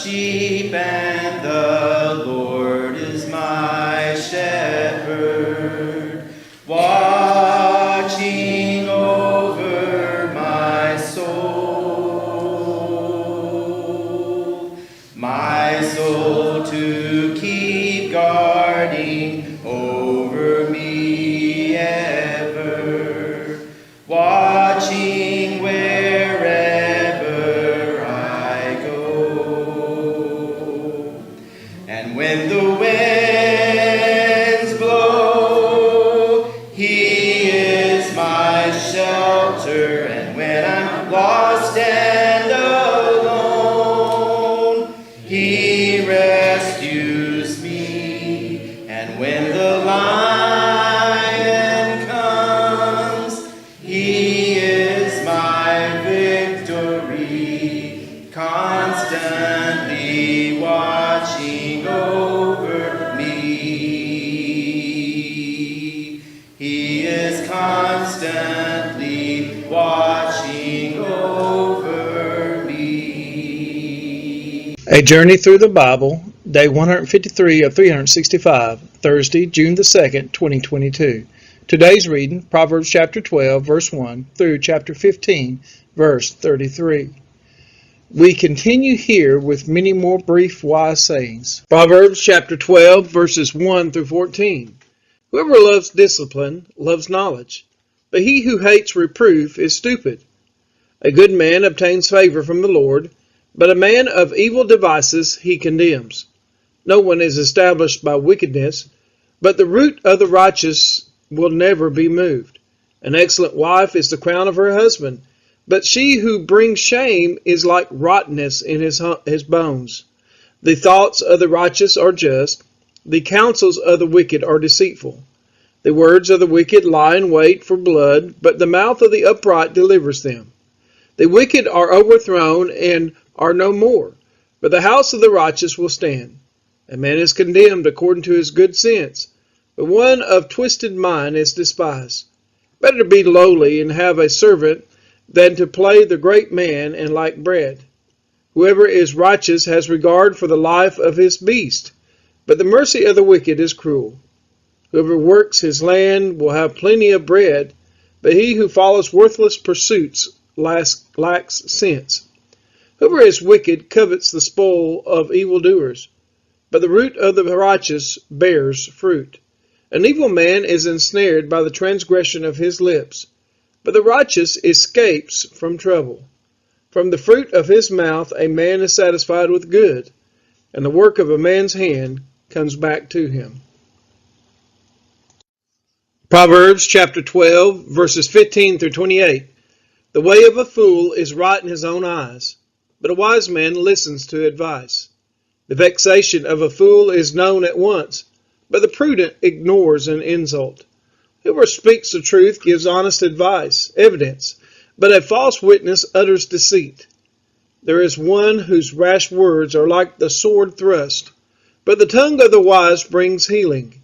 Sheep, and the Lord is my shepherd, watching over my soul to keep guarding over me ever, watching wherever I go. And when the winds blow, He is my shelter, and when I'm lost and alone, He rescues me. And when the lion comes, He is my victory, constantly watching over me. He is constantly watching over me. A Journey Through the Bible, Day 153 of 365, Thursday, June the 2nd, 2022. Today's reading, Proverbs chapter 12, verse 1 through chapter 15, verse 33. We continue here with many more brief, wise sayings. Proverbs chapter 12, verses 1 through 14. Whoever loves discipline loves knowledge, but he who hates reproof is stupid. A good man obtains favor from the Lord, but a man of evil devices he condemns. No one is established by wickedness, but the root of the righteous will never be moved. An excellent wife is the crown of her husband, but she who brings shame is like rottenness in his bones. The thoughts of the righteous are just, the counsels of the wicked are deceitful. The words of the wicked lie in wait for blood, but the mouth of the upright delivers them. The wicked are overthrown and are no more, but the house of the righteous will stand. A man is condemned according to his good sense, but one of twisted mind is despised. Better to be lowly and have a servant than to play the great man and lack bread. Whoever is righteous has regard for the life of his beast, but the mercy of the wicked is cruel. Whoever works his land will have plenty of bread, but he who follows worthless pursuits lacks sense. Whoever is wicked covets the spoil of evildoers, but the root of the righteous bears fruit. An evil man is ensnared by the transgression of his lips, but the righteous escapes from trouble. From the fruit of his mouth a man is satisfied with good, and the work of a man's hand comes back to him. Proverbs chapter 12, verses 15 through 28. The way of a fool is right in his own eyes, but a wise man listens to advice. The vexation of a fool is known at once, but the prudent ignores an insult. Whoever speaks the truth gives honest evidence, but a false witness utters deceit. There is one whose rash words are like the sword thrust, but the tongue of the wise brings healing.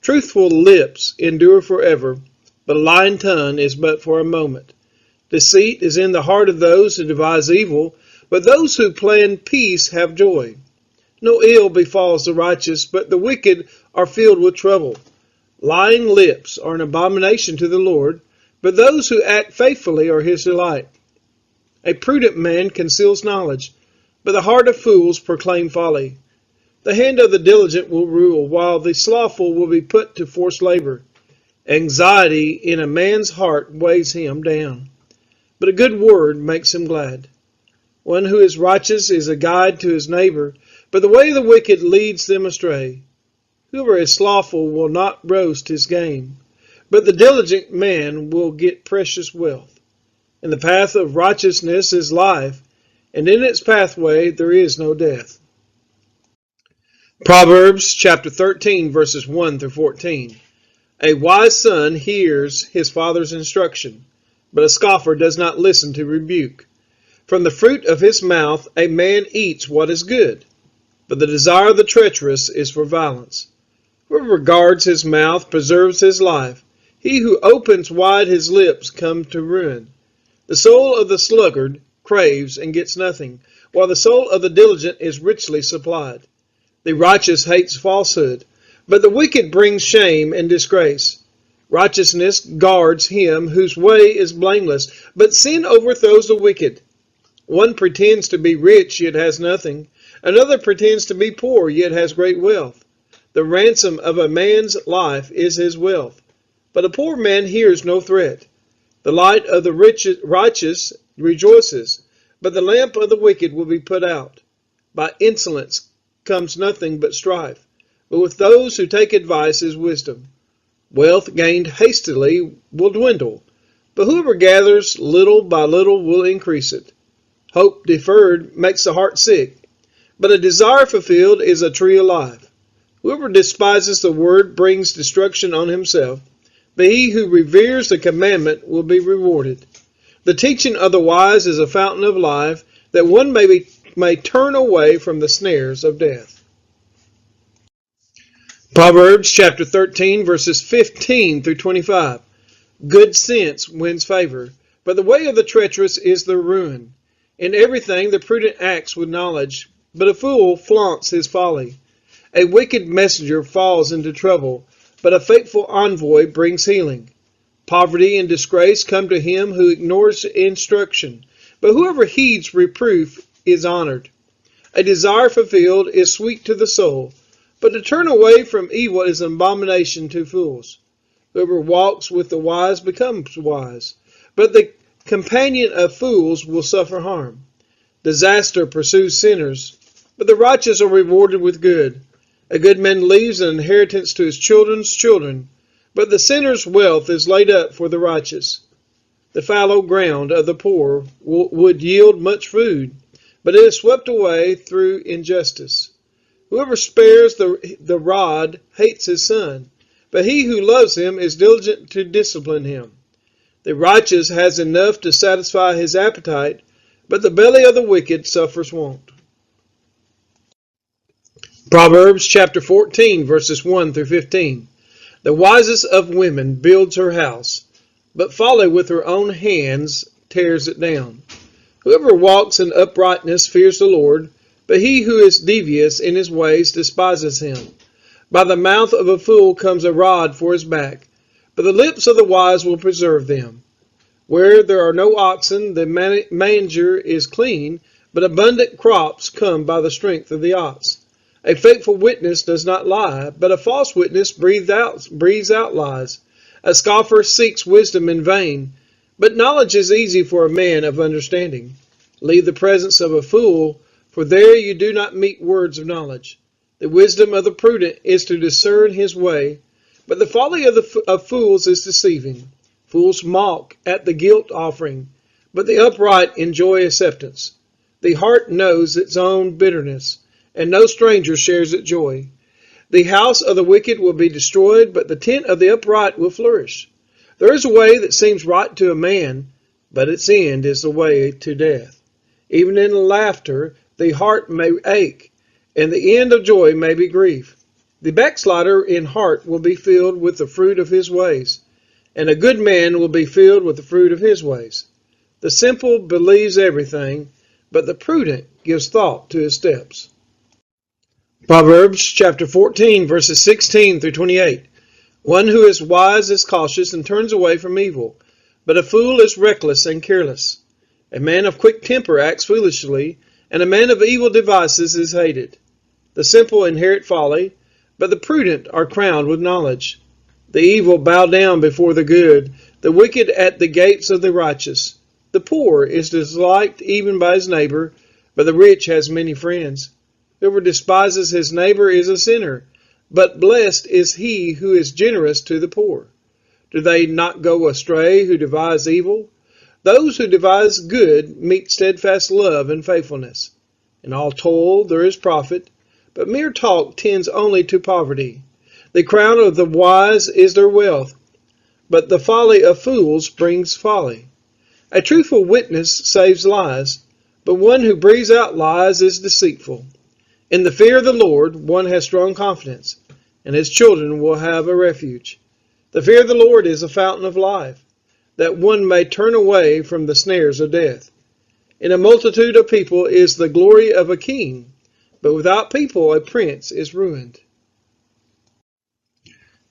Truthful lips endure forever, but a lying tongue is but for a moment. Deceit is in the heart of those who devise evil, but those who plan peace have joy. No ill befalls the righteous, but the wicked are filled with trouble. Lying lips are an abomination to the Lord, but those who act faithfully are his delight. A prudent man conceals knowledge, but the heart of fools proclaim folly. The hand of the diligent will rule, while the slothful will be put to forced labor. Anxiety in a man's heart weighs him down, but a good word makes him glad. One who is righteous is a guide to his neighbor, but the way of the wicked leads them astray. Whoever is slothful will not roast his game, but the diligent man will get precious wealth. In the path of righteousness is life, and in its pathway there is no death. Proverbs chapter 13, verses 1 through 14. A wise son hears his father's instruction, but a scoffer does not listen to rebuke. From the fruit of his mouth a man eats what is good, but the desire of the treacherous is for violence. Whoever regards his mouth preserves his life. He who opens wide his lips comes to ruin. The soul of the sluggard craves and gets nothing, while the soul of the diligent is richly supplied. The righteous hates falsehood, but the wicked brings shame and disgrace. Righteousness guards him whose way is blameless, but sin overthrows the wicked. One pretends to be rich, yet has nothing. Another pretends to be poor, yet has great wealth. The ransom of a man's life is his wealth, but a poor man hears no threat. The light of the righteous rejoices, but the lamp of the wicked will be put out. By insolence comes nothing but strife, but with those who take advice is wisdom. Wealth gained hastily will dwindle, but whoever gathers little by little will increase it. Hope deferred makes the heart sick, but a desire fulfilled is a tree alive. Whoever despises the word brings destruction on himself, but he who reveres the commandment will be rewarded. The teaching of the wise is a fountain of life, that one may turn away from the snares of death. Proverbs chapter 13, verses 15 through 25. Good sense wins favor, but the way of the treacherous is their ruin. In everything the prudent acts with knowledge, but a fool flaunts his folly. A wicked messenger falls into trouble, but a faithful envoy brings healing. Poverty and disgrace come to him who ignores instruction, but whoever heeds reproof is honored. A desire fulfilled is sweet to the soul, but to turn away from evil is an abomination to fools. Whoever walks with the wise becomes wise, but the companion of fools will suffer harm. Disaster pursues sinners, but the righteous are rewarded with good. A good man leaves an inheritance to his children's children, but the sinner's wealth is laid up for the righteous. The fallow ground of the poor would yield much food, but it is swept away through injustice. Whoever spares the rod hates his son, but he who loves him is diligent to discipline him. The righteous has enough to satisfy his appetite, but the belly of the wicked suffers want. Proverbs chapter 14, verses 1 through 15. The wisest of women builds her house, but folly with her own hands tears it down. Whoever walks in uprightness fears the Lord, but he who is devious in his ways despises him. By the mouth of a fool comes a rod for his back, but the lips of the wise will preserve them. Where there are no oxen, the manger is clean, but abundant crops come by the strength of the ox. A faithful witness does not lie, but a false witness breathes out lies. A scoffer seeks wisdom in vain, but knowledge is easy for a man of understanding. Leave the presence of a fool, for there you do not meet words of knowledge. The wisdom of the prudent is to discern his way, but the folly of fools is deceiving. Fools mock at the guilt offering, but the upright enjoy acceptance. The heart knows its own bitterness, and no stranger shares its joy. The house of the wicked will be destroyed, but the tent of the upright will flourish. There is a way that seems right to a man, but its end is the way to death. Even in laughter the heart may ache, and the end of joy may be grief. The backslider in heart will be filled with the fruit of his ways, and a good man will be filled with the fruit of his ways. The simple believes everything, but the prudent gives thought to his steps. Proverbs chapter 14, verses 16 through 28. One who is wise is cautious and turns away from evil, but a fool is reckless and careless. A man of quick temper acts foolishly, and a man of evil devices is hated. The simple inherit folly, but the prudent are crowned with knowledge. The evil bow down before the good, the wicked at the gates of the righteous. The poor is disliked even by his neighbor, but the rich has many friends. Whoever despises his neighbor is a sinner, but blessed is he who is generous to the poor. Do they not go astray who devise evil? Those who devise good meet steadfast love and faithfulness. In all toil there is profit, but mere talk tends only to poverty. The crown of the wise is their wealth, but the folly of fools brings folly. A truthful witness saves lies, but one who breathes out lies is deceitful. In the fear of the Lord one has strong confidence, and his children will have a refuge. The fear of the Lord is a fountain of life, that one may turn away from the snares of death. In a multitude of people is the glory of a king, but without people a prince is ruined.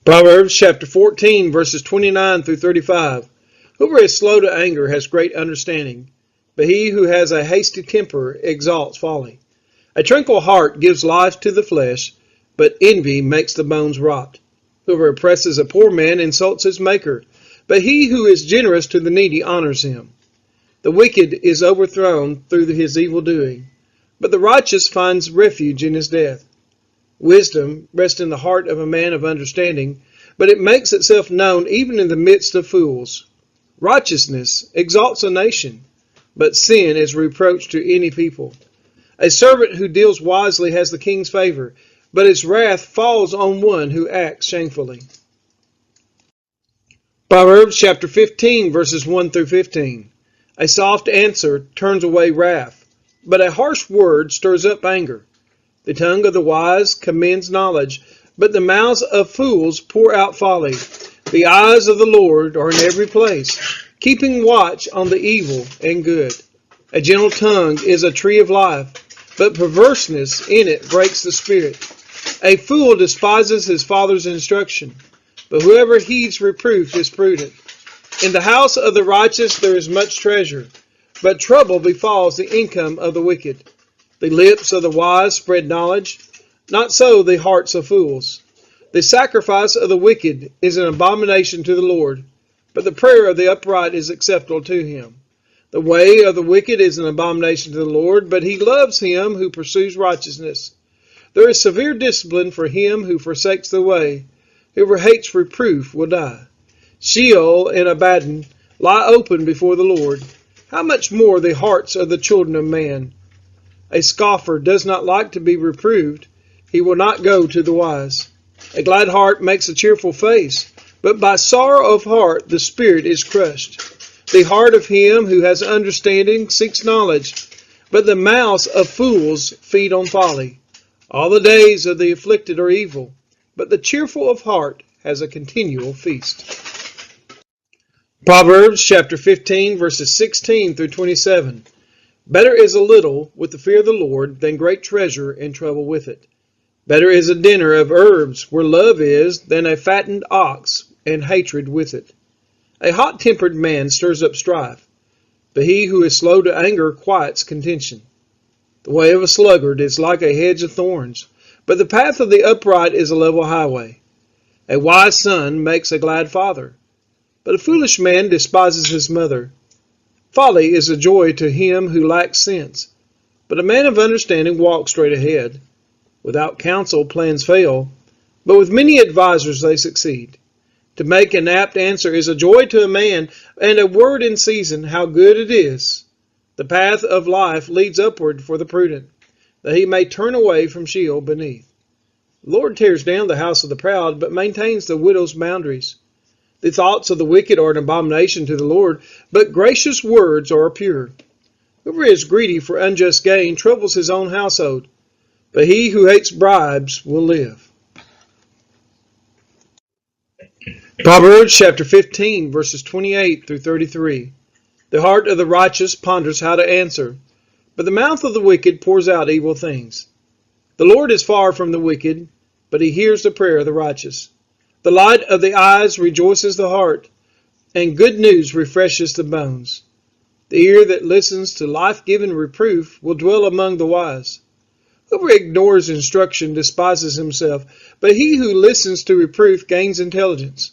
Proverbs chapter 14, verses 29 through 35. Whoever is slow to anger has great understanding, but he who has a hasty temper exalts folly. A tranquil heart gives life to the flesh, but envy makes the bones rot. Whoever oppresses a poor man insults his maker, but he who is generous to the needy honors him. The wicked is overthrown through his evil doing, but the righteous finds refuge in his death. Wisdom rests in the heart of a man of understanding, but it makes itself known even in the midst of fools. Righteousness exalts a nation, but sin is reproach to any people. A servant who deals wisely has the king's favor, but his wrath falls on one who acts shamefully. Proverbs chapter 15, verses 1 through 15. A soft answer turns away wrath, but a harsh word stirs up anger. The tongue of the wise commends knowledge, but the mouths of fools pour out folly. The eyes of the Lord are in every place, keeping watch on the evil and good. A gentle tongue is a tree of life, but perverseness in it breaks the spirit. A fool despises his father's instruction, but whoever heeds reproof is prudent. In the house of the righteous there is much treasure, but trouble befalls the income of the wicked. The lips of the wise spread knowledge, not so the hearts of fools. The sacrifice of the wicked is an abomination to the Lord, but the prayer of the upright is acceptable to him. The way of the wicked is an abomination to the Lord, but he loves him who pursues righteousness. There is severe discipline for him who forsakes the way. Whoever hates reproof will die. Sheol and Abaddon lie open before the Lord. How much more the hearts of the children of man? A scoffer does not like to be reproved. He will not go to the wise. A glad heart makes a cheerful face, but by sorrow of heart the spirit is crushed. The heart of him who has understanding seeks knowledge, but the mouths of fools feed on folly. All the days of the afflicted are evil, but the cheerful of heart has a continual feast. Proverbs chapter 15, verses 16 through 27. Better is a little with the fear of the Lord than great treasure and trouble with it. Better is a dinner of herbs where love is than a fattened ox and hatred with it. A hot-tempered man stirs up strife, but he who is slow to anger quiets contention. The way of a sluggard is like a hedge of thorns, but the path of the upright is a level highway. A wise son makes a glad father, but a foolish man despises his mother. Folly is a joy to him who lacks sense, but a man of understanding walks straight ahead. Without counsel plans fail, but with many advisers they succeed. To make an apt answer is a joy to a man, and a word in season, how good it is. The path of life leads upward for the prudent, that he may turn away from Sheol beneath. The Lord tears down the house of the proud, but maintains the widow's boundaries. The thoughts of the wicked are an abomination to the Lord, but gracious words are pure. Whoever is greedy for unjust gain troubles his own household, but he who hates bribes will live. Proverbs chapter 15, verses 28 through 33. The heart of the righteous ponders how to answer, but the mouth of the wicked pours out evil things. The Lord is far from the wicked, but he hears the prayer of the righteous. The light of the eyes rejoices the heart, and good news refreshes the bones. The ear that listens to life-giving reproof will dwell among the wise. Whoever ignores instruction despises himself, but he who listens to reproof gains intelligence.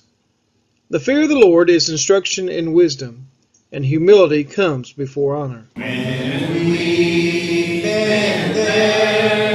The fear of the Lord is instruction in wisdom, and humility comes before honor. When we've been there.